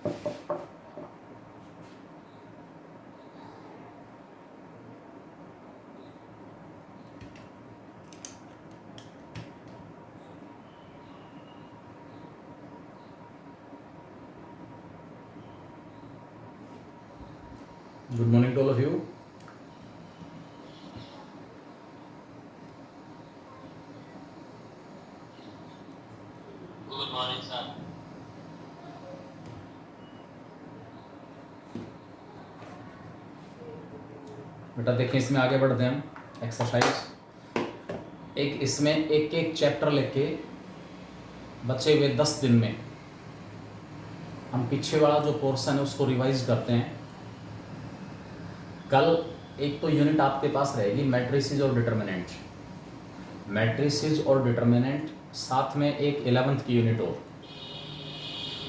Good morning to all of you. Good morning, sir. बेटा देखिए, इसमें आगे बढ़ते हैं हम। एक्सरसाइज एक, इसमें एक एक चैप्टर लेके बचे हुए 10 दिन में हम पीछे वाला जो पोर्शन है उसको रिवाइज करते हैं। कल एक तो यूनिट आपके पास रहेगी मैट्रिसेस और डिटर्मिनेंट, मैट्रिसेस और डिटर्मिनेंट, साथ में एक 11th की यूनिट और,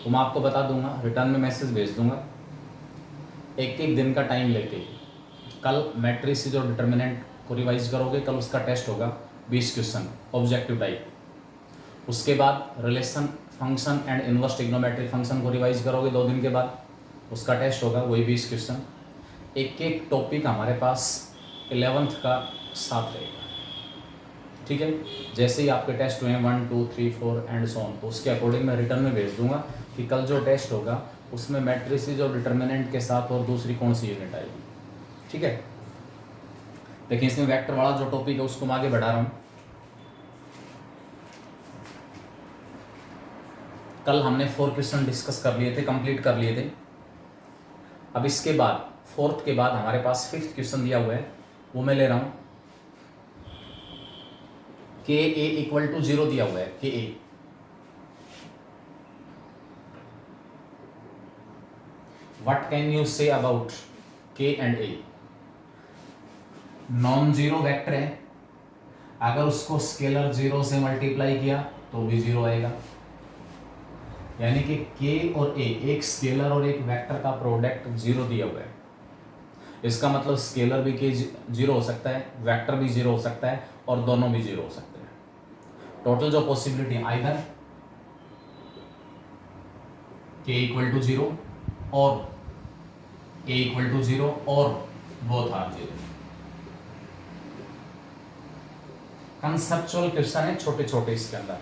तो मैं आपको बता दूंगा, रिटर्न में मैसेज भेज दूंगा। एक एक दिन का टाइम लेके कल मैट्रिसेस और डिटर्मिनेंट को रिवाइज करोगे। कल उसका टेस्ट होगा 20 क्वेश्चन ऑब्जेक्टिव टाइप। उसके बाद relation function and inverse trigonometric function को रिवाइज करोगे 2 दिन के बाद, उसका टेस्ट होगा वही 20 क्वेश्चन। एक एक टॉपिक हमारे पास 11th का साथ रहेगा, ठीक है। जैसे ही आपके टेस्ट हुए 1 2 3 4 एंड सो ऑन, तो उसके अकॉर्डिंग मैं रिटर्न में भेज दूंगा कि कल जो टेस्ट होगा उसमें मैट्रिसेस और डिटर्मिनेंट के साथ और दूसरी कौन सी यूनिट आएगी, ठीक है। लेकिन इसमें वेक्टर वाला जो टॉपिक है उसको मैं आगे बढ़ा रहा हूँ। कल हमने 4 क्वेश्चन डिस्कस कर लिए थे, कंप्लीट कर लिए थे। अब इसके बाद 4th के बाद हमारे पास 5th क्वेश्चन दिया हुआ है, वो मैं ले रहा हूँ। के ए इक्वल टू 0 दिया हुआ है। K A what can you say about K and A. Non zero vector है, अगर उसको स्केलर 0 से मल्टीप्लाई किया तो भी 0 आएगा। यानी कि के और ए एक स्केलर और एक वेक्टर का प्रोडक्ट 0 दिया हुआ है। इसका मतलब स्केलर भी के 0 हो सकता है, वेक्टर भी 0 हो सकता है, और दोनों भी 0 हो सकते हैं। टोटल जो पॉसिबिलिटी आइदर के इक्वल टू 0 और ए इक्वल टू 0 और बोथ आर 0। कंसेप्चुअल क्वेश्चन है छोटे छोटे। इसके अंदर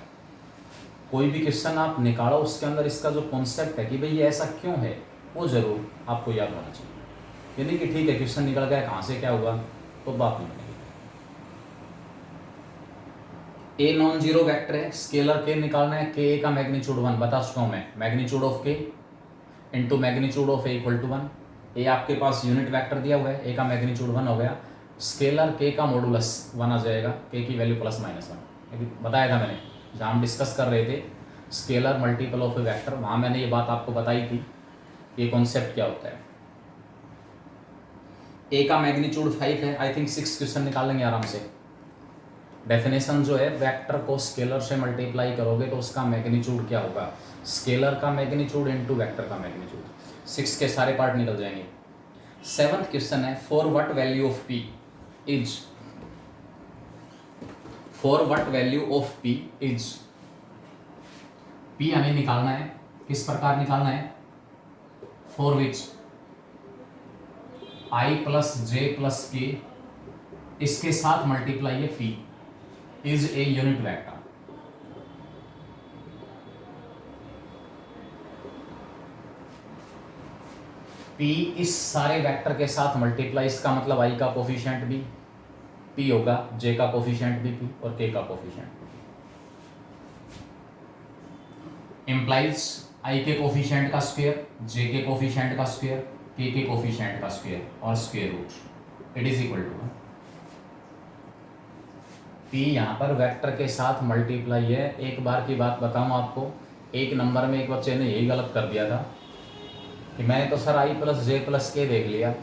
कोई भी क्वेश्चन आप निकालो, उसके अंदर इसका जो कॉन्सेप्ट है कि भाई ये ऐसा क्यों है, वो जरूर आपको याद होना चाहिए। ये नहीं कि ठीक है क्वेश्चन निकल गया, कहाँ से क्या हुआ, तो बात नहीं बनेगी। ए नॉन जीरो वेक्टर है, स्केलर के निकालना है। के का मैग्नीट्यूड 1 बता चुका हूँ मैं, magnitude of K into magnitude of A equal to 1। A आपके पास यूनिट वेक्टर दिया हुआ है, ए का मैग्नीट्यूड 1 हो गया, स्केलर के का मॉडुलस 1 आ जाएगा, के की वैल्यू +-1। बताया था मैंने जहाँ हम डिस्कस कर रहे थे scalar multiple of A vector, वहाँ मैंने ये बात आपको बताई थी, ये कॉन्सेप्ट क्या होता है। ए का मैग्नीट्यूड 5 है, आई थिंक 6 क्वेश्चन निकाल लेंगे आराम से। डेफिनेशन जो है, वेक्टर को स्केलर से मल्टीप्लाई करोगे तो उसका मैग्नीट्यूड क्या होगा, स्केलर का मैग्नीट्यूड इनटू वेक्टर का मैग्नीट्यूड। 6 के सारे पार्ट निकल जाएंगे। 7th क्वेश्चन है, for what value of P is, for what value of P is. P हमें निकालना है, किस प्रकार निकालना है, for which I plus J plus के, इसके साथ मल्टीप्लाई है P, is a unit vector. P इस सारे वेक्टर के साथ मल्टीप्लाई, इसका मतलब आई का कोफिशिएंट भी पी होगा, जे का कोफिशिएंट भी पी और के का कोफिशिएंट। इंप्लाइज आई के कोफिशिएंट का स्क्वायर, जे के कोफिशिएंट का स्क्वायर, के कोफिशिएंट का स्क्वायर और square root, it is equal to P. यहाँ पर वेक्टर के साथ मल्टीप्लाई है। एक बार की बात बताऊँ आपको, एक नंबर में एक बच्चे ने यही गलत कर दिया था कि मैंने तो sir I plus J plus के देख लिया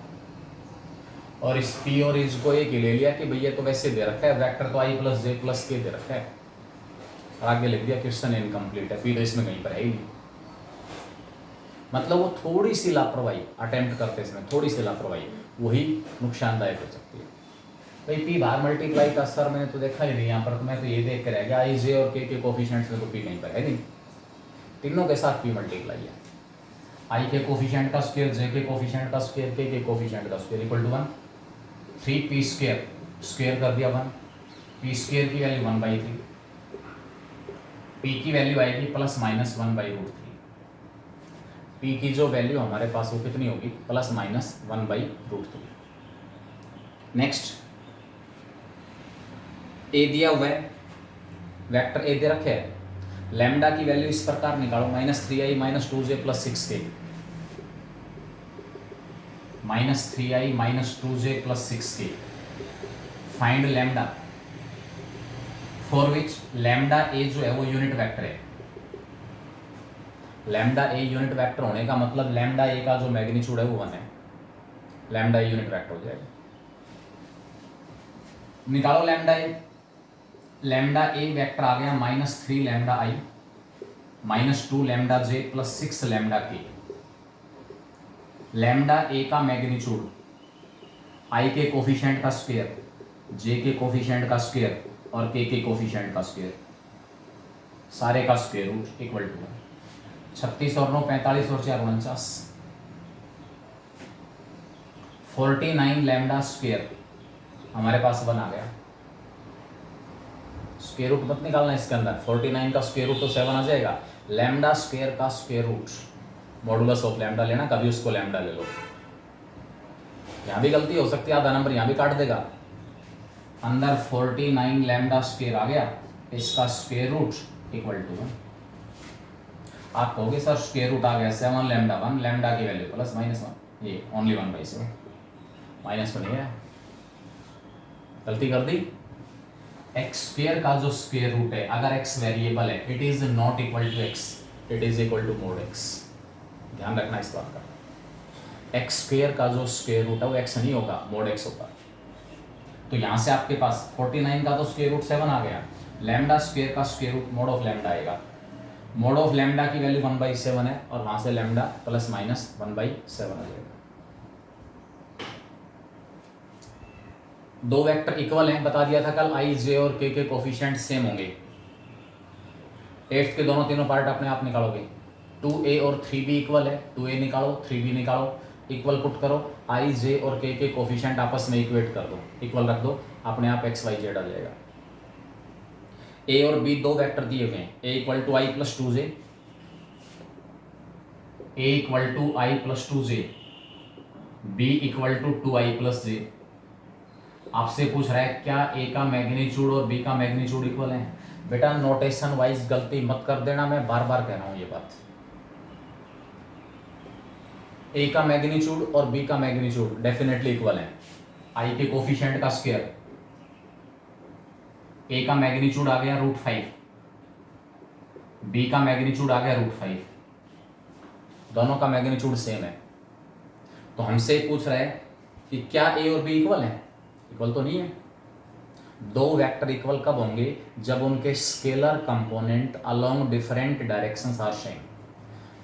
और इस पी और इज को एक ही ले लिया कि भैया तो वैसे दे रखा है, वेक्टर तो आई प्लस जे प्लस के दे रखा है, और आगे लिख दिया क्वेश्चन इनकम्प्लीट है, पी तो इसमें कहीं पर है ही नहीं। मतलब वो थोड़ी सी लापरवाही अटेम्प्ट करते इसमें, थोड़ी सी लापरवाही वही नुकसानदायक हो सकती है। भाई पी बाहर मल्टीप्लाई का सर मैंने तो देखा ही नहीं, यहाँ पर तो मैं तो ये देख कर रह गया आई जे और के कोफिशिएंट्स में तो पी कहीं पर है नहीं, तीनों के साथ पी मल्टीप्लाई है। आई के कोफिशिएंट का स्क्वायर, जे के कोफिशिएंट का स्क्वायर, के कोफिशिएंट का square equal to 1। 3p square, square कर दिया 1, पी स्क्वायर की वैल्यू 1/3, पी की वैल्यू आएगी प्लस माइनस 1/√3। पी की जो वैल्यू हमारे पास वो कितनी होगी, प्लस माइनस 1/√3। नेक्स्ट ए दिया हुआ है, वेक्टर ए दे रखे है, लैम्डा की वैल्यू इस प्रकार निकालो, -3i - 2j + 6k, -3i - 2j + 6k। Find lambda for which lambda A जो है वो यूनिट वेक्टर है। लैम्डा ए यूनिट वेक्टर होने का मतलब लैम्डा ए का जो मैग्नीट्यूड है वो 1 है, लैम्डा ए यूनिट वेक्टर हो जाएगा। निकालो लैम्डा ए, लैम्डा ए वेक्टर आ गया -3 लैम्डा आई -2 लैम्डा जे + 6 लैम्डा के। लैम्डा ए का मैग्नीट्यूड आई के कोफिशिएंट का स्क्वायर, जे के कोफिशिएंट का स्क्वायर और के कोफिशिएंट का स्क्वायर, सारे का स्क्वायर रूट इक्वल टू 36 और 9 45 और 4 49। 49 लैम्डा स्क्वायर हमारे पास 1 आ गया। स्क्वायर रूट मत निकालना इसके अंदर, 49 का स्क्वायर रूट तो 7 आ जाएगा। लैम्डा स्क्वायर का square root, modulus of lambda लेना, कभी उसको लैम्डा ले लो। यहाँ भी गलती हो सकती है, आधा नंबर यहाँ भी काट देगा। अंदर 49 लैम्डा स्क्वायर आ गया, इसका स्क्वायर रूट इक्वल टू 1। आप कहोगे सर स्क्वायर रूट आ गया 7 लैम्डा 1, लैम्डा की वैल्यू प्लस माइनस 1, ये ओनली 1/7 माइनस 1 है, गलती कर दी। एक्स स्क्वायर का जो स्क्वायर रूट है, अगर एक्स वेरिएबल है, it is not equal to X, it is equal to mod X. ध्यान रखना इस बात का, एक्स स्क्वायर का जो स्क्वायर रूट है वो एक्स नहीं होगा, मोड एक्स होगा। तो यहां से आपके पास 49 का तो स्क्वायर रूट 7 आ गया, लैम्डा स्क्वायर का square root mod of lambda आएगा। मोड ऑफ लैम्डा की वैल्यू 1/7 है और वहां से लैम्डा प्लस माइनस 1/7 आ जाएगा। दो वेक्टर इक्वल हैं, बता दिया था कल, आई जे और के कोफिशिएंट सेम होंगे। 8th के दोनों तीनों पार्ट अपने आप निकालोगे। 2a और 3b इक्वल है, 2a निकालो 3b निकालो, इक्वल पुट करो, आई जे और के कोफिशिएंट आपस में इक्वेट कर दो, इक्वल रख दो, अपने आप x y z आ जाएगा। a और b दो वेक्टर दिए हुए हैं, a equal to I plus 2j, a equal to I plus 2j, b equal to 2i plus j। आपसे पूछ रहा है क्या a का मैग्नीट्यूड और b का मैग्नीट्यूड इक्वल है? बेटा नोटेशन वाइज गलती मत कर देना, मैं बार बार कह रहा हूं ये बात। a का मैग्नीट्यूड और b का मैग्नीट्यूड डेफिनेटली इक्वल है। i के कोफिशिएंट का स्क्वायर, a का मैग्नीट्यूड आ गया √5, b का मैग्नीट्यूड आ गया √5, दोनों का मैग्नीट्यूड सेम है। तो हमसे पूछ रहा है कि क्या a और b इक्वल है? इक्वल तो नहीं है। दो वेक्टर इक्वल कब होंगे? जब उनके scalar component along different directions are same.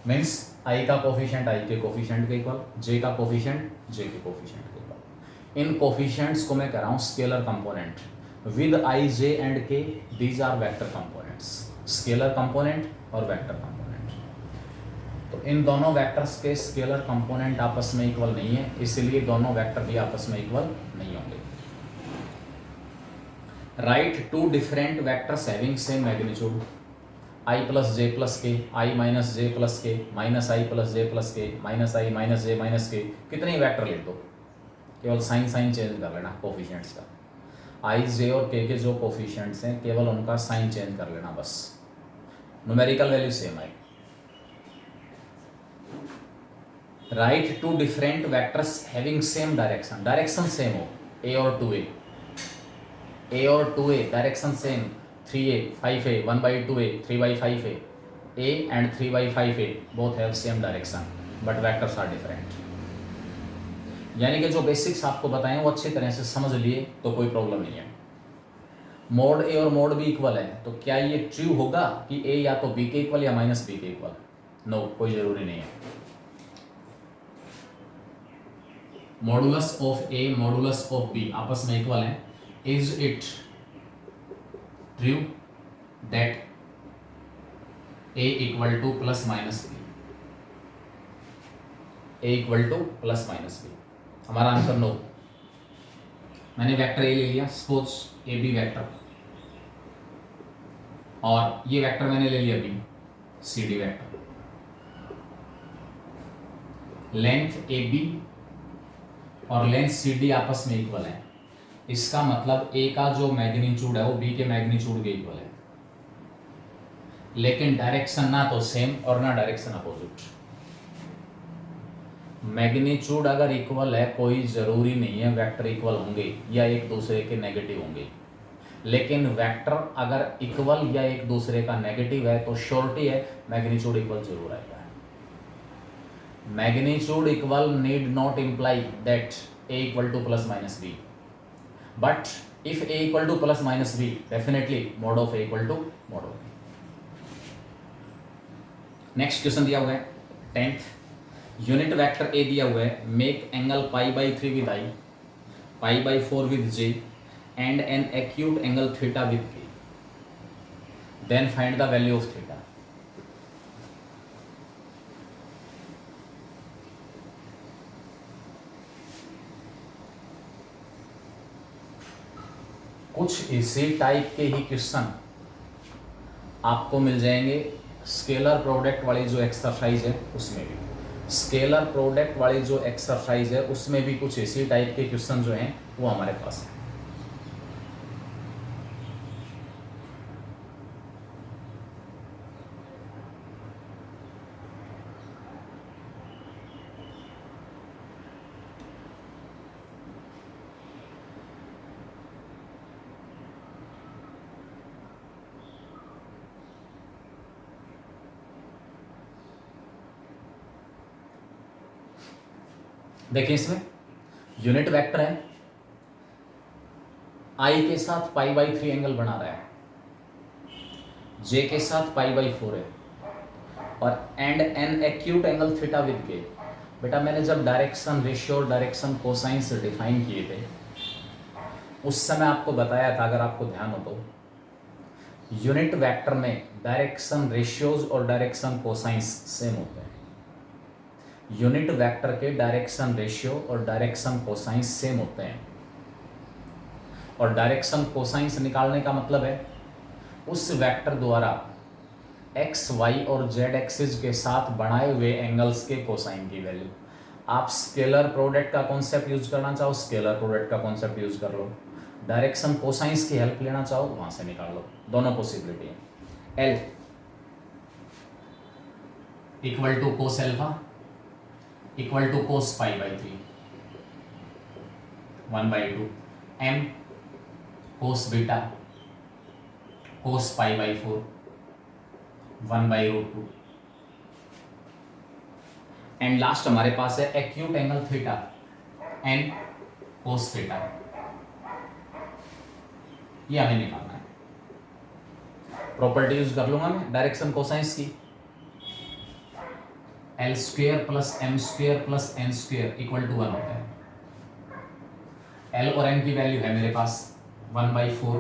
Means i का कोफिशिएंट i के कोफिशिएंट के इक्वल, j का कोफिशिएंट j के कोफिशिएंट के इक्वल। इन कोफिशिएंट्स को मैं कह रहा हूं scalar component. With i j and k these are vector components, scalar component और वेक्टर कंपोनेंट। तो इन दोनों वेक्टर्स के स्केलर कंपोनेंट आपस में इक्वल नहीं है, इसलिए दोनों वेक्टर भी आपस में इक्वल नहीं होंगे। Write two different vectors having same magnitude, I plus j plus k, I minus j plus k, minus I plus j plus k, minus I minus j minus k। कितने vector लिख दो, केवल sign sign change कर लेना coefficients का। I j और k के जो कोफिशिएंट्स हैं केवल उनका साइन चेंज कर लेना बस, न्यूमेरिकल वैल्यू सेम है। Write two different vectors having same direction, direction same हो, a और 2a, a और 2a direction same, 3a 5a 1/2a 3/5a, a and 3/5a both have same direction but vectors are different। यानी कि जो basics आपको बताएं वो अच्छी तरह से समझ लिए तो कोई प्रॉब्लम नहीं है। मोड a और मोड b इक्वल है, तो क्या ये ट्रू होगा कि a या तो b के इक्वल या माइनस b के इक्वल? नो, कोई जरूरी नहीं है। Modulus of a modulus of b आपस में इक्वल है। Is it true that a equal to plus minus b? A equal to plus minus B. हमारा आंसर नो। मैंने वेक्टर ए ले लिया, सपोज ए बी वेक्टर, और ये vector मैंने ले लिया B C D vector. Length A B और लेंथ सी डी आपस में इक्वल है, इसका मतलब ए का जो मैग्नीट्यूड है वो बी के मैग्नीट्यूड के इक्वल है, लेकिन डायरेक्शन ना तो सेम और ना डायरेक्शन अपोजिट। मैग्नीट्यूड अगर इक्वल है कोई ज़रूरी नहीं है वेक्टर इक्वल होंगे या एक दूसरे के नेगेटिव होंगे, लेकिन वेक्टर अगर इक्वल या एक दूसरे का नेगेटिव है तो श्योरिटी है मैग्नीट्यूड इक्वल जरूर आएगा। Magnitude equal need not imply that A equal to plus minus B, but if A equal to plus minus B definitely mod of A equal to mod of B. Next question दिया हुआ है 10th, unit vector A दिया हुआ है, make angle pi by 3 with I, pi by 4 with J and an acute angle theta with K, then find the value of theta. कुछ इसी type के ही question आपको मिल जाएंगे स्केलर प्रोडक्ट वाली जो एक्सरसाइज है उसमें भी। स्केलर प्रोडक्ट वाली जो एक्सरसाइज है उसमें भी कुछ इसी टाइप के क्वेश्चन जो हैं वो हमारे पास है। देखिए इसमें यूनिट वेक्टर है, आई के साथ पाई बाई 3 एंगल बना रहा है, जे के साथ पाई बाई 4 है, और and an acute angle theta with के। बेटा मैंने जब डायरेक्शन रेशियो और डायरेक्शन कोसाइन से डिफाइन किए थे उस समय आपको बताया था, अगर आपको ध्यान हो तो, यूनिट वेक्टर में डायरेक्शन रेशियोज और डायरेक्शन कोसाइंस सेम होते हैं। यूनिट वेक्टर के डायरेक्शन रेशियो और डायरेक्शन कोसाइंस सेम होते हैं, और डायरेक्शन कोसाइंस निकालने का मतलब है उस वेक्टर द्वारा एक्स वाई और जेड एक्सिस के साथ बनाए हुए एंगल्स के कोसाइन की वैल्यू। आप स्केलर प्रोडक्ट का कॉन्सेप्ट यूज करना चाहो स्केलर प्रोडक्ट का कॉन्सेप्ट यूज कर लो, डायरेक्शन कोसाइंस की हेल्प लेना चाहो वहां से निकाल लो, दोनों पॉसिबिलिटी है। L equal to cos alpha equal to cos pi by 3 1/2, M cos beta cos pi by 4 1/√2, and last हमारे पास है acute angle theta N cos theta, ये हमें निकालना है। प्रॉपर्टी यूज कर लूंगा मैं डायरेक्शन कोसाइंस की, L square plus M square plus N square equal to 1 होता है। एल और एम की वैल्यू है मेरे पास 1/4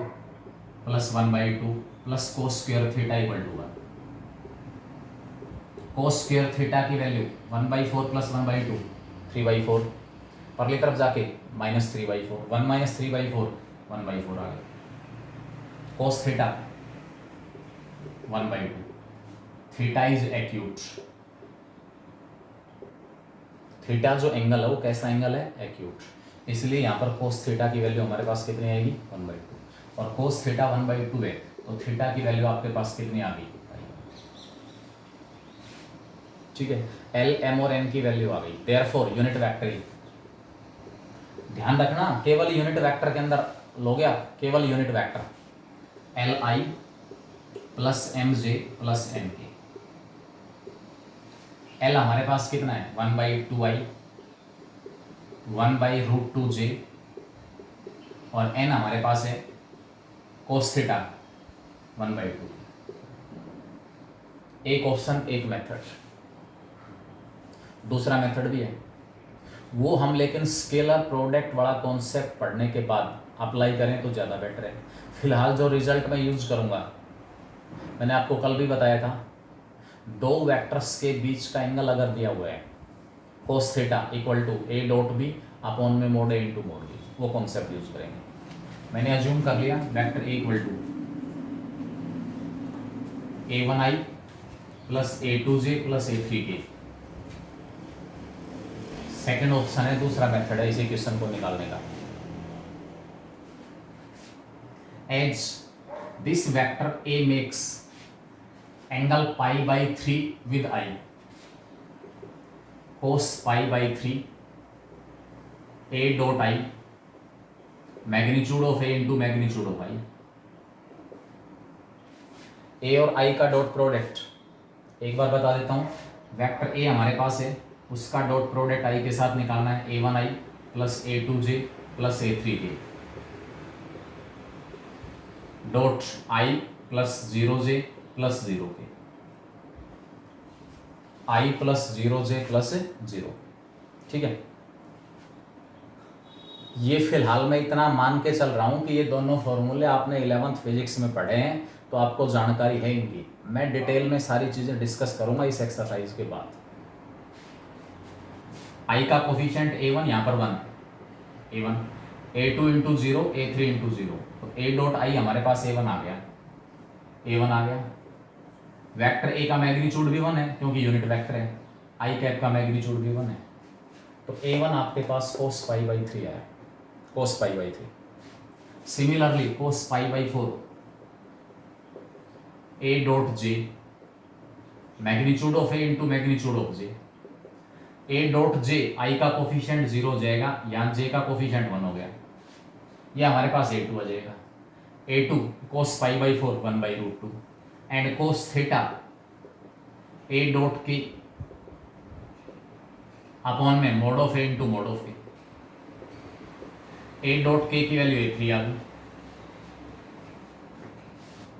plus 1/2 plus cos square theta equal to 1। Cos square theta की वैल्यू 1/4 प्लस 1/2 3/4, परली तरफ जाके -3/4, 1 - 3/4 1/4 आ गया। Cos theta 1/2, theta is acute, theta जो एंगल है वो कैसा एंगल है एक्यूट, इसलिए यहाँ पर कोस थीटा की वैल्यू हमारे पास कितनी आएगी 1/2, और कोस थीटा 1/2 है तो थीटा की वैल्यू आपके पास कितनी आ गई, ठीक है। एल एम और एन की वैल्यू आ गई, देयरफॉर यूनिट वेक्टर, ध्यान रखना केवल यूनिट वेक्टर के अंदर लोगे आप, केवल unit vector l i plus m j plus m k. L हमारे पास कितना है 1/2i 1/√2j, और एन हमारे पास है कोस थीटा 1/2। एक ऑप्शन एक मेथड, दूसरा मेथड भी है वो हम लेकिन स्केलर प्रोडक्ट वाला कॉन्सेप्ट पढ़ने के बाद अप्लाई करें तो ज़्यादा बेटर है। फिलहाल जो रिजल्ट मैं यूज करूँगा, मैंने आपको कल भी बताया था, दो वेक्टर्स के बीच का एंगल अगर दिया हुआ है cos theta equal to a dot b upon में mod a into mod b, वो कॉन्सेप्ट यूज करेंगे। मैंने अज्यूम कर लिया vector a equal to a1i plus a2j plus a3k। Second option है, दूसरा मेथड है इसी क्वेश्चन को निकालने का। As this vector a makes angle pi by 3 with i cos pi by 3 a dot i magnitude of a into magnitude of i। a और i का dot product एक बार बता देता हूं, वेक्टर a हमारे पास है, उसका डॉट प्रोडक्ट i के साथ निकालना है, a1i plus a2j plus a3k dot i plus 0j plus 0k, i plus 0j plus 0। ठीक है, ये फिलहाल मैं इतना मान के चल रहा हूं कि ये दोनों फॉर्मूले आपने 11th फिजिक्स में पढ़े हैं, तो आपको जानकारी है इनकी। मैं डिटेल में सारी चीजें डिस्कस करूंगा इस एक्सरसाइज के बाद। i का कोफिशिएंट a1 यहाँ पर 1, a1, a2 into 0, a3 into 0, तो a डॉट i हमारे पास a1 आ गया, a1 आ गया। वेक्टर a का मैग्नीट्यूड भी 1 है क्योंकि यूनिट वेक्टर है, i कैप का मैग्नीट्यूड भी 1 है, तो a1 आपके पास cos पाई बाई 3 आया, cos pi by 3। Similarly cos pi by 4 a dot j magnitude of a into magnitude of j, a dot j i का कोफिशिएंट 0 हो जाएगा, यहाँ j का कोफिशिएंट 1 हो गया, यह हमारे पास a2 आ जाएगा, a2 cos pi by 4 1 by root 2 and cos theta a dot k upon में mod of a into mod of a dot k की वैल्यू a3 आ गई।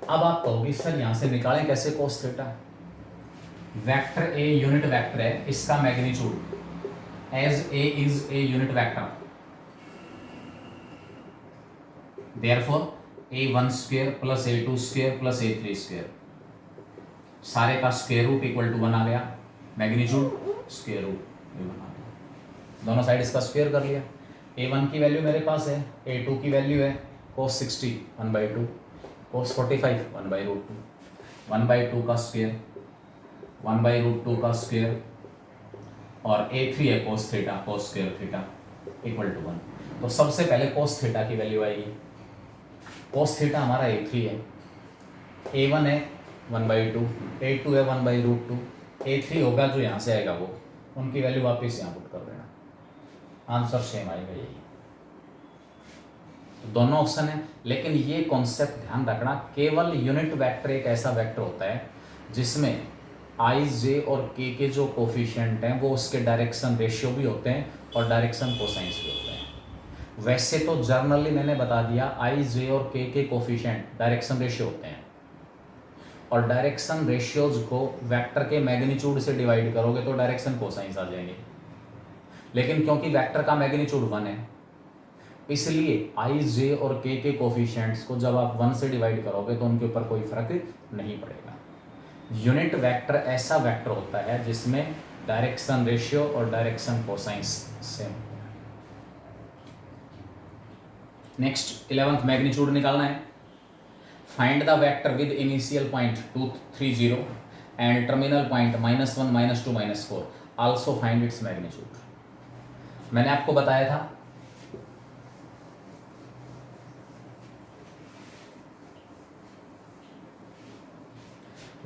अब आप कहोगे सर यहां से निकालें कैसे cos theta? Vector a unit vector है, इसका magnitude as a is a unit vector, therefore a1 square plus a2 square plus a3 square, सारे का स्क्वायर रूट इक्वल टू 1 आ गया, मैग्नीट्यूड स्क्वायर रूट बना दिया, दोनों साइड इसका स्क्वायर कर लिया। a1 की वैल्यू मेरे पास है, a2 की वैल्यू है cos 60 1 by 2, cos 45 1 by root 2, 1 by 2 का स्क्वायर 1 बाई रूट 2 का स्क्वायर, और a3 है cos theta, cos square theta equal to 1। तो सबसे पहले cos थीटा की वैल्यू आएगी, cos थीटा हमारा a3 है, a1 है 1 बाई 2, a2 है 1 बाई रूट 2, a3 होगा जो यहाँ से आएगा वो, उनकी वैल्यू वापस यहाँ पुट कर देना, आंसर सेम आएगा यही। तो दोनों ऑप्शन है, लेकिन ये कॉन्सेप्ट ध्यान रखना, केवल यूनिट वेक्टर एक ऐसा वेक्टर होता है जिसमें आई जे और के जो कोफिशिएंट हैं वो उसके डायरेक्शन रेशियो भी होते हैं और डायरेक्शन कोसाइंस भी होते हैं। वैसे तो जर्नली मैंने बता दिया आई जे और के कोफिशिएंट डायरेक्शन रेशियो होते हैं, और डायरेक्शन रेशियोज को वेक्टर के मैग्नीट्यूड से डिवाइड करोगे तो डायरेक्शन कोसाइंस आ जाएंगे, लेकिन क्योंकि वेक्टर का मैग्नीट्यूड 1 है इसलिए आई जे और के कोफिशिएंट्स को जब आप 1 से डिवाइड करोगे तो उनके ऊपर कोई फर्क नहीं पड़ेगा। यूनिट वेक्टर ऐसा वेक्टर होता है जिसमें डायरेक्शन रेशियो और direction cosines same. Next 11th magnitude निकालना है। Find the vector with initial point 2 3 0 and terminal point -1 -2 -4, also find its magnitude. मैंने आपको बताया था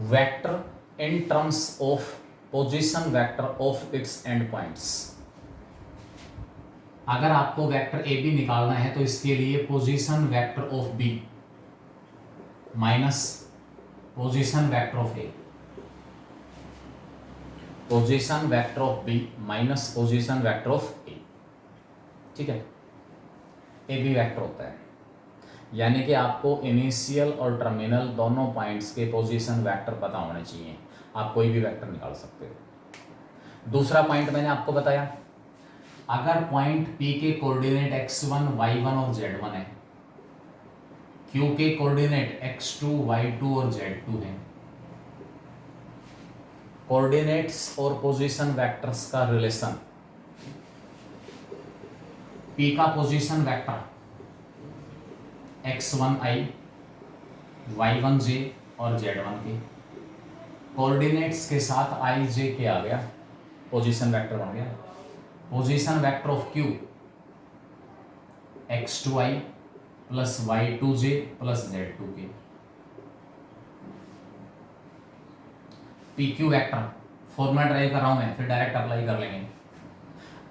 vector in terms of position vector of its and points. अगर आपको vector A B निकालना है तो इसके लिए position vector of B minus position vector of A, position vector of B minus position vector of A, ठीक है, A B vector होता है, यानी कि आपको इनिशियल और टर्मिनल दोनों पॉइंट्स के पोजीशन वेक्टर पता होने चाहिए, आप कोई भी वेक्टर निकाल सकते हो। दूसरा पॉइंट मैंने आपको बताया, अगर पॉइंट P के कोऑर्डिनेट x1 y1 और z1 है, Q के कोऑर्डिनेट x2 y2 और z2 है, कोऑर्डिनेट्स और पोजीशन वेक्टर्स का रिलेशन P का पोजीशन वेक्टर x1i, y1j और z1 के कोऑर्डिनेट्स के साथ i j के आ गया, पोजीशन वेक्टर बन गया। Position vector of q x2i plus y2j plus z2k। PQ vector formula drive कर रहा हूं मैं, फिर डायरेक्ट अप्लाई कर लेंगे।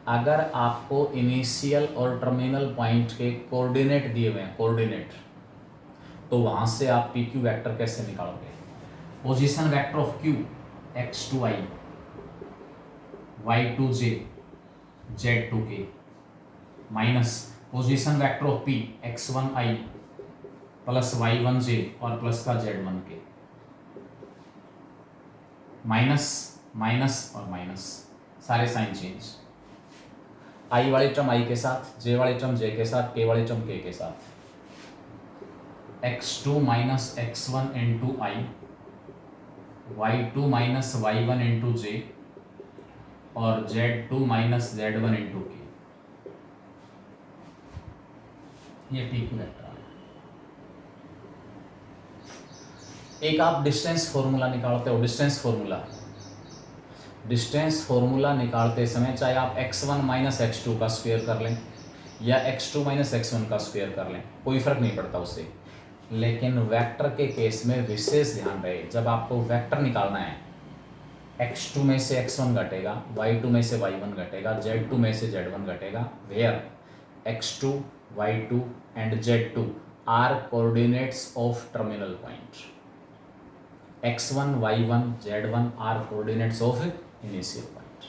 अगर आपको इनिशियल और टर्मिनल पॉइंट के कोऑर्डिनेट दिए हुए हैं, कोऑर्डिनेट, तो वहां से आप PQ वेक्टर कैसे निकालोगे? Position vector of Q x2i, y2j, z2k minus position vector of P x1i plus y1j और प्लस का z1k, माइनस माइनस और माइनस, सारे साइन चेंज। i वाली टर्म i के साथ, j वाली टर्म j के साथ, k वाली टर्म k के साथ। x2 minus x1 into i, y2 minus y1 into j और z2 minus z1 into k। ये PQ वेक्टर आ गया। एक आप डिस्टेंस फॉर्मूला निकालते हो, डिस्टेंस फॉर्मूला निकालते समय चाहे आप x1 माइनस x2 का स्क्वायर कर लें या x2 माइनस x1 का स्क्वायर कर लें, कोई फर्क नहीं पड़ता उससे। लेकिन वेक्टर के केस में विशेष ध्यान रहे, जब आपको वेक्टर निकालना है, x2 में से x1 घटेगा, y2 में से y1 घटेगा, z2 में से z1 घटेगा, where x2, y2 and z2 are coordinates of terminal point. x1, y1, z1 are coordinates of initial point.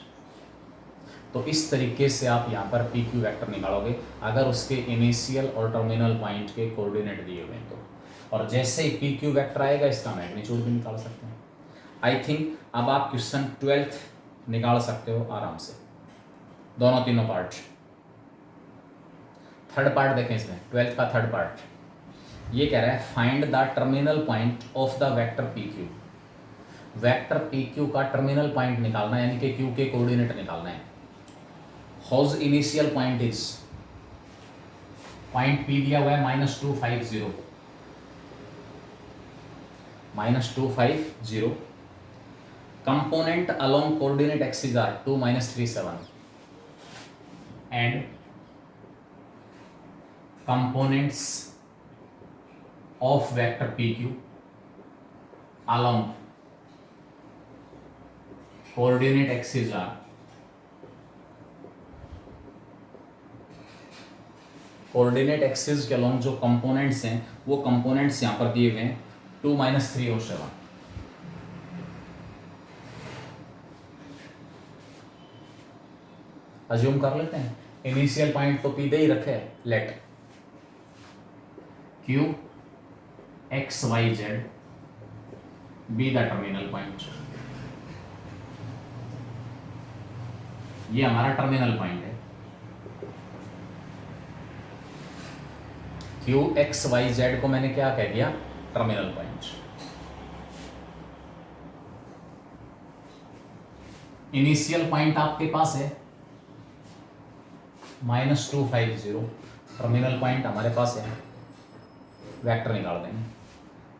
तो इस तरीके से आप यहाँ पर PQ वेक्टर निकालोगे अगर उसके इनिशियल और टर्मिनल पॉइंट के कोऑर्डिनेट दिए हुए हैं तो। और जैसे ही PQ वेक्टर आएगा इसका मैग्नीट्यूड भी निकाल सकते हैं। आई थिंक अब आप क्वेश्चन 12th निकाल सकते हो आराम से, दोनों तीनों पार्ट। थर्ड पार्ट देखें इसमें, 12th का थर्ड पार्ट ये कह रहा है find the terminal point of the vector PQ। Vector PQ का टर्मिनल पॉइंट निकालना है, यानी कि Q के कोऑर्डिनेट निकालना है। Whose initial point is, point P दिया हुआ है -250, -250। Component along coordinate axis are 2 -37 and components of vector PQ along coordinate axes are coordinate axis के अलोंग जो कंपोनेंट्स हैं वो कंपोनेंट्स यहां पर दिए हुए हैं 2 -3 और 7। अज्यूम कर लेते हैं इनिशियल पॉइंट तो P दे ही रखे है, let Q x y z be the terminal point. ये हमारा टर्मिनल पॉइंट है। Q x y z को मैंने क्या कह दिया? Terminal point. इनिशियल पॉइंट आपके पास है -250, टर्मिनल पॉइंट हमारे पास है, वेक्टर निकाल देंगे।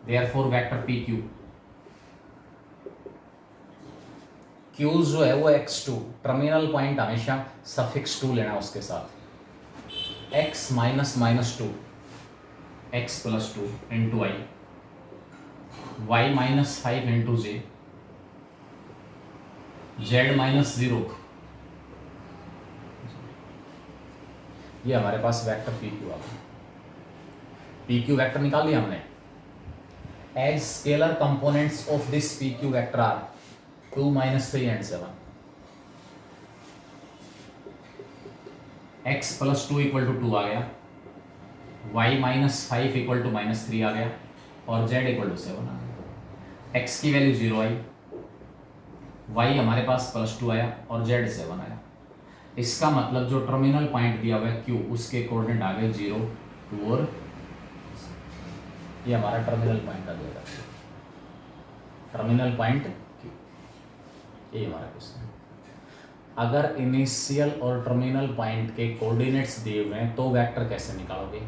देयरफॉर वेक्टर PQ, Q जो है वो x2, टर्मिनल पॉइंट हमेशा सफिक्स 2 लेना उसके साथ, x -2 x + 2 into i, y -5 into j, z -0। ये हमारे पास वेक्टर PQ आ गया। PQ वेक्टर निकाल लिया हमने। As scalar components of this PQ vector are 2 -3 and 7। x + 2 = 2 आ गया, y -5 = -3 आ गया और z = 7 आ गया। x की वैल्यू 0 आई, y हमारे पास +2 आया और z 7 आया। इसका मतलब जो टर्मिनल पॉइंट दिया हुआ है Q, उसके कोऑर्डिनेट आ गए 0, 2 और ये हमारा टर्मिनल पॉइंट आ जाएगा, टर्मिनल पॉइंट Q। ये हमारा क्वेश्चन है। अगर इनिशियल और टर्मिनल पॉइंट के कोऑर्डिनेट्स दिए हुए हैं तो वेक्टर कैसे निकालोगे?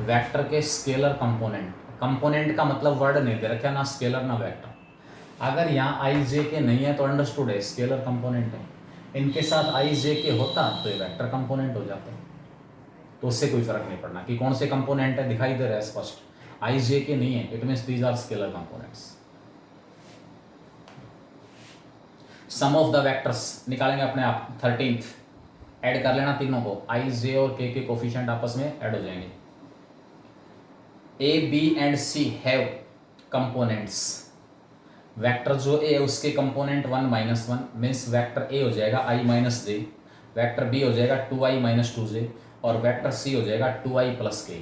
वेक्टर के स्केलर कंपोनेंट, कंपोनेंट का मतलब वर्ड नहीं दे रखा, ना स्केलर ना वेक्टर। अगर यहाँ आई जे के नहीं है तो अंडरस्टूड है, स्केलर कंपोनेंट है। इनके साथ आई जे के होता तो ये वेक्टर कंपोनेंट हो जाते, तो उससे कोई फर्क नहीं पड़ना कि कौन से कंपोनेंट है, दिखाई दे रहा है स्पष्ट। आई जे के नहीं है, it means these are scalar components. Sum of the vectors निकालेंगे अपने आप, 13th ऐड कर लेना तीनों को, आई जे और के कोफिशिएंट आपस में ऐड हो जाएंगे। A b and c have components, vector जो ए है उसके कंपोनेंट 1 - 1 मीन्स वेक्टर ए हो जाएगा i - j, वेक्टर बी हो जाएगा 2i - 2j, और वेक्टर सी हो जाएगा 2i + k,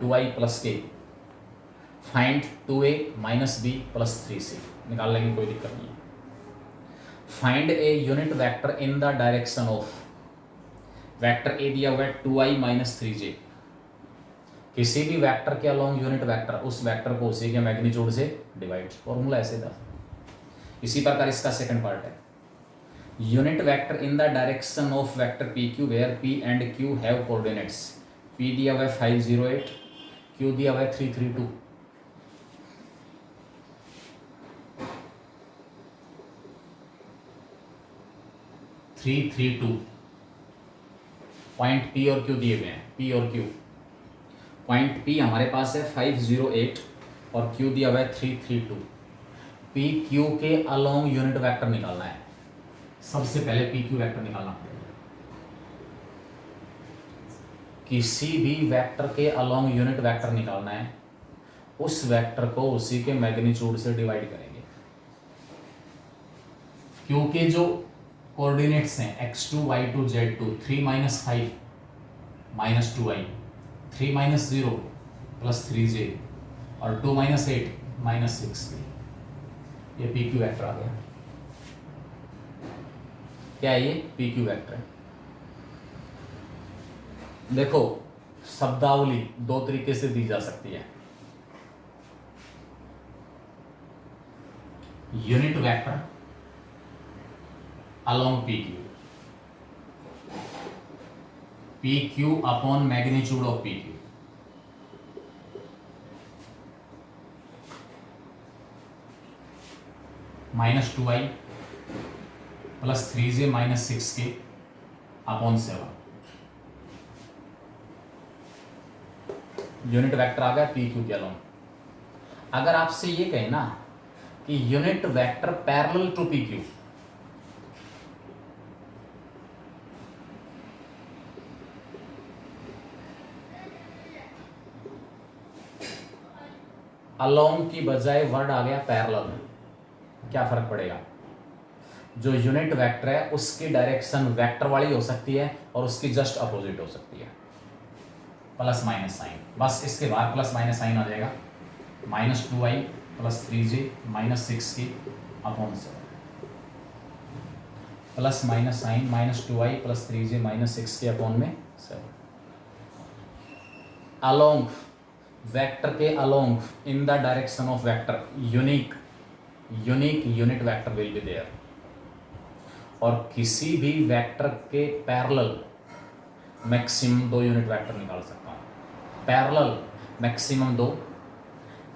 2i + k। Find 2a - b + 3c, निकाल लेंगे, कोई दिक्कत नहीं है। Find A unit vector in the direction of, vector A दिया हुआ है 2i - 3j, किसी भी वेक्टर के अलोंग यूनिट वेक्टर, उस वेक्टर को उसी के मैग्नीट्यूड से डिवाइड, फॉर्मूला ऐसे था। इसी प्रकार इसका सेकंड पार्ट है, unit vector in the direction of vector p q where p and q have coordinates, p दिया हुआ है 508, क्यू दिया हुआ है 332। पॉइंट पी और क्यू दिए हुए हैं, पी और क्यू। पॉइंट पी हमारे पास है 508 और क्यू दिया हुआ है 332। पी क्यू के अलोंग यूनिट वेक्टर निकालना है, सबसे पहले पी क्यू वेक्टर निकालना। किसी भी वेक्टर के अलोंग यूनिट वेक्टर निकालना है, उस वेक्टर को उसी के मैग्नीट्यूड से डिवाइड करेंगे। क्यू के जो कोऑर्डिनेट्स हैं x2 y2 z2, 3 - 5 - 2i, 3 - 0 + 3j और 2 - 8 - 6k, ये पी क्यू वेक्टर आ गया। क्या है ये? P Q vector. देखो शब्दावली दो तरीके से दी जा सकती है, unit vector along P Q, P Q upon magnitude of P Q, -2i + 3j - 6k upon 7, unit vector आ गया पी क्यू के अलोंग। अगर आपसे ये कहे ना कि unit vector parallel to p q, along की बजाय वर्ड आ गया पैरेलल, क्या फर्क पड़ेगा? जो यूनिट वेक्टर है उसकी डायरेक्शन वेक्टर वाली हो सकती है और उसकी जस्ट अपोजिट हो सकती है, प्लस माइनस साइन, बस इसके बाद प्लस माइनस साइन आ जाएगा, -2i + 3j - 6k upon 7, plus minus sign -2i + 3j - 6k upon में 7। अलोंग, वेक्टर के along in the direction of vector, unique unit vector will be there. और किसी भी vector के पैरेलल मैक्सिमम 2 यूनिट वेक्टर निकाल सकता हूँ। पैरेलल मैक्सिमम 2,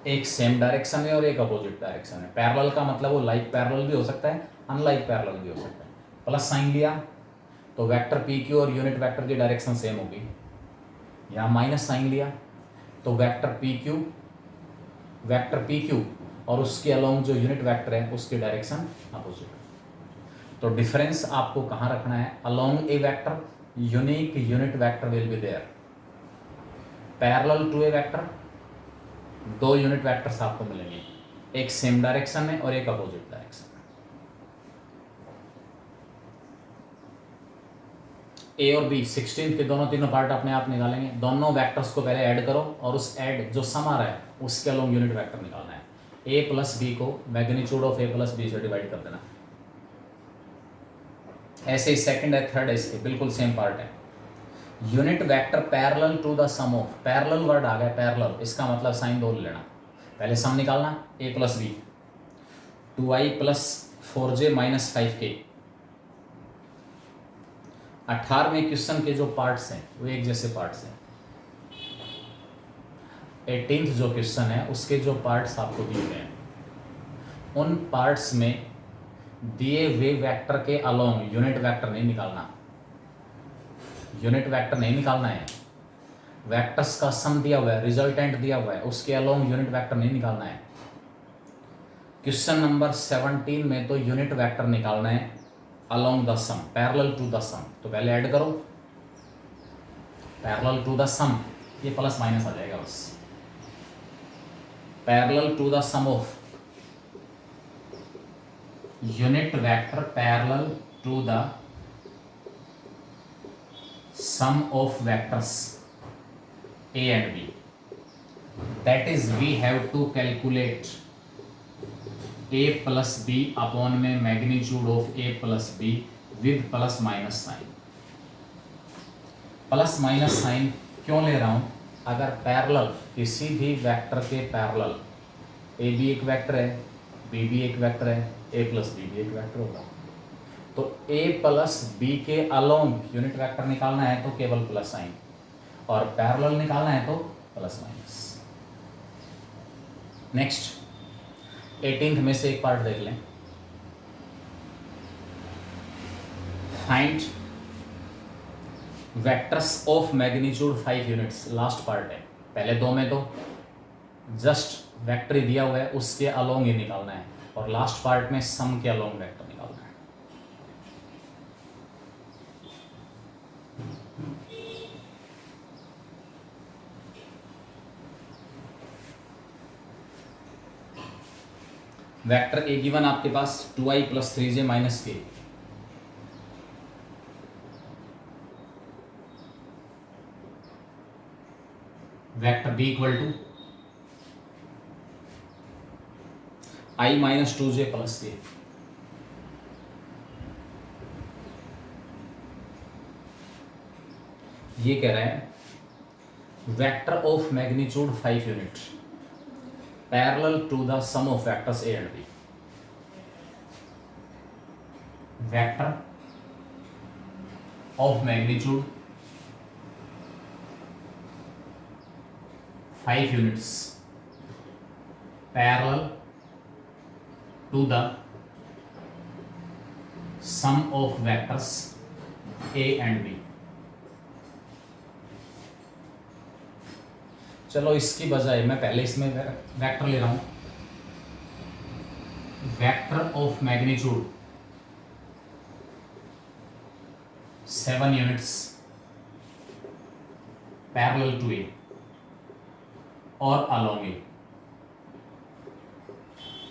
एक सेम डायरेक्शन में और एक अपोजिट डायरेक्शन में। पैरेलल का मतलब वो लाइक पैरेलल भी हो सकता है, अनलाइक पैरेलल भी हो सकता है। प्लस साइन लिया तो वेक्टर पी क्यू और यूनिट वेक्टर की डायरेक्शन सेम होगी। यहाँ माइनस साइन लिया तो वेक्टर पी क्यू और उसके अलोंग जो यूनिट वेक्टर है उसकी डायरेक्शन अपोजिट। तो डिफरेंस आपको कहाँ रखना है? Along a vector unique unit vector will be there, parallel to a vector 2 unit vectors आपको मिलेंगे, एक सेम डायरेक्शन में और एक अपोजिट डायरेक्शन में। ए और बी 16 के दोनों तीनों पार्ट अपने आप निकालेंगे। दोनों वेक्टर्स को पहले ऐड करो और उस ऐड जो सम आ रहा है उसके अलोंग यूनिट वेक्टर निकालना है। ए + बी को मैग्नीट्यूड ऑफ ए + बी से डिवाइड कर देना। ऐसे ही सेकंड है, थर्ड है, इसके बिल्कुल सेम पार्ट है। Unit vector parallel to the sum of, parallel word आ गया पैरेलल, इसका मतलब साइन 2 लेना। पहले सम निकालना, ए + B 2i + 4j - 5k 18वें question के जो पार्ट्स हैं वो एक जैसे पार्ट्स हैं। 18th जो क्वेश्चन है उसके जो पार्ट्स आपको दिए गए हैं, उन पार्ट्स में दिए हुए वेक्टर के अलोंग यूनिट वेक्टर नहीं निकालना, यूनिट वेक्टर नहीं निकालना है। वेक्टर्स का सम दिया हुआ है, रिजल्टेंट दिया हुआ है, उसके अलोंग यूनिट वेक्टर नहीं निकालना है। क्वेश्चन नंबर 17 में तो यूनिट वेक्टर निकालना है along the sum, parallel to the sum. तो पहले ऐड करो पैरेलल टू द सम, ये प्लस माइनस आ जाएगा बस। Parallel to the sum of unit vector parallel to the sum of vectors a and b, that is we have to calculate a plus b upon में magnitude of a plus b with plus minus sign। Plus minus sign क्यों ले रहा हूं? अगर parallel किसी भी vector के parallel ए भी एक वेक्टर है, बी भी एक वेक्टर है, ए प्लस बी भी एक वेक्टर होगा, तो a प्लस बी के अलोंग यूनिट वेक्टर निकालना है तो केवल प्लस साइन, और पैरेलल निकालना है तो प्लस माइनस। नेक्स्ट 18th में से एक पार्ट देख लें। Find vectors of magnitude 5 units, last part है। पहले दो में तो जस्ट वेक्टर ही दिया हुआ है, उसके अलोंग ही निकालना है, और लास्ट पार्ट में सम के अलोंग वेक्टर निकालना है। वेक्टर ए गिवन आपके पास 2i plus 3j minus k, vector b equal to i minus 2j plus k. ये कह रहा है vector of magnitude 5 unit parallel to the sum of vectors a and b. Vector of magnitude 5 units parallel to the sum of vectors a and b. चलो इसकी बजाय मैं पहले इसमें वेक्टर ले रहा हूं, vector of magnitude 7 units parallel to A और अलोंग ए।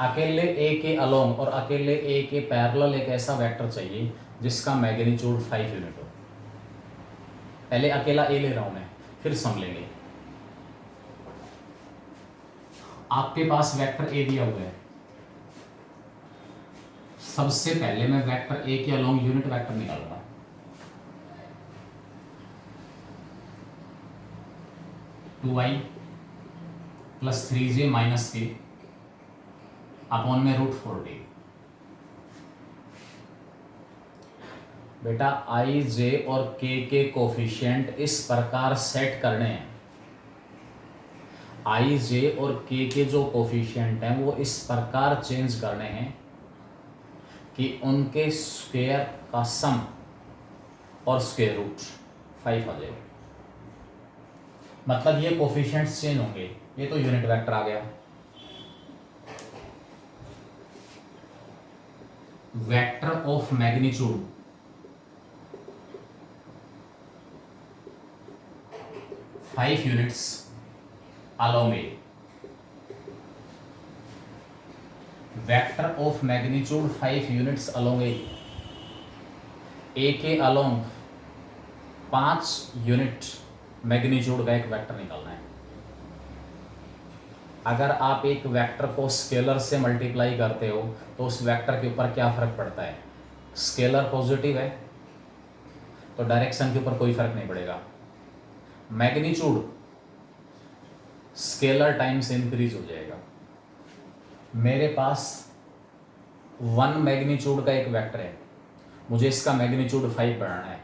अकेले ए के अलोंग और अकेले ए के पैरेलल एक ऐसा वेक्टर चाहिए जिसका मैग्नीट्यूड 5 यूनिट हो। पहले अकेला ए ले रहा हूं मैं, फिर सम लेंगे। आपके पास वेक्टर ए दिया हुआ है, सबसे पहले मैं वेक्टर ए के अलोंग यूनिट वेक्टर निकालूंगा। टू आई plus 3j minus k upon में √4d। बेटा आई जे और के कोफिशिएंट इस प्रकार सेट करने हैं, आई जे और के जो कोफिशिएंट हैं वो इस प्रकार चेंज करने हैं कि उनके स्क्वायर का सम और स्क्वायर रूट 5 आ जाएगा। मतलब ये कोफिशिएंट्स चेंज होंगे। ये तो यूनिट वेक्टर आ गया। Vector of magnitude 5 units along A, vector of magnitude 5 units along A, A के along 5 यूनिट मैग्नीट्यूड का एक वेक्टर निकालना है। अगर आप एक वेक्टर को स्केलर से मल्टीप्लाई करते हो तो उस वेक्टर के ऊपर क्या फर्क पड़ता है? स्केलर पॉजिटिव है तो डायरेक्शन के ऊपर कोई फर्क नहीं पड़ेगा। मैग्नीट्यूड स्केलर टाइम से इंक्रीज हो जाएगा। मेरे पास 1 मैग्नीट्यूड का एक वेक्टर है, मुझे इसका मैग्नीट्यूड 5 बढ़ाना है,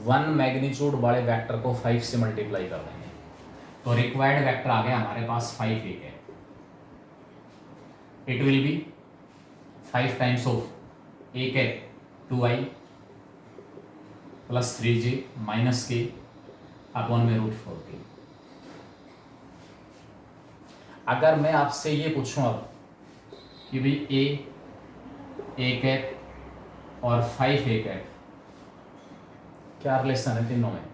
1 मैग्नीट्यूड वाले वेक्टर को 5 से मल्टीप्लाई कर देंगे तो रिक्वायर्ड वेक्टर आ गया हमारे पास 5 एक है। It will be 5 times of एक है 2i plus 3j minus k upon में √14। अगर मैं आपसे ये पूछूं अब कि भाई a कैप और 5 a कैप क्या रिलेशन है तीनों में,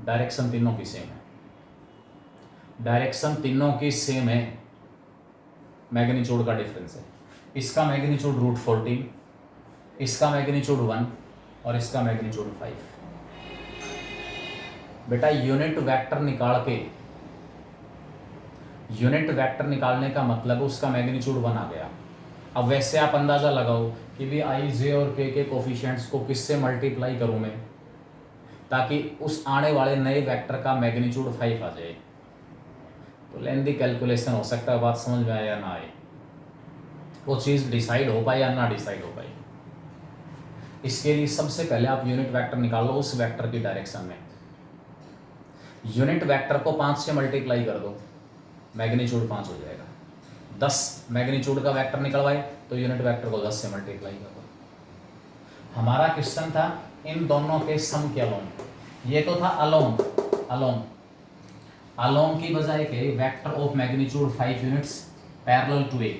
डायरेक्शन तीनों की सेम है, डायरेक्शन तीनों की सेम है, मैग्नीट्यूड का डिफरेंस है। इसका मैग्नीट्यूड √14, इसका मैग्नीट्यूड 1 और इसका मैग्नीट्यूड 5। बेटा यूनिट वेक्टर निकालने का मतलब उसका मैग्नीट्यूड 1 आ गया। अब वैसे आप अंदाज़ा लगाओ कि भी आई जे और के कोफिशिएंट्स को किससे मल्टीप्लाई करूं मैं ताकि उस आने वाले नए वेक्टर का मैग्नीट्यूड 5 आ जाए। तो लेंथी कैलकुलेशन हो सकता है, बात समझ में आए या ना आए, वो चीज़ डिसाइड हो पाए या ना डिसाइड हो पाए। इसके लिए सबसे पहले आप यूनिट वेक्टर निकालो उस वेक्टर की डायरेक्शन में। यूनिट वेक्टर को 5 से मल्टीप्लाई कर दो, मैग्नीट्यूड 5 हो जाएगा। 10 मैग्नीट्यूड का वेक्टर निकलवाए तो यूनिट वेक्टर को 10 से मल्टीप्लाई कर दो। हमारा क्वेश्चन था इन दोनों के सम के अलोंग। ये तो था अलोंग की बजाय के vector of magnitude 5 units parallel to A.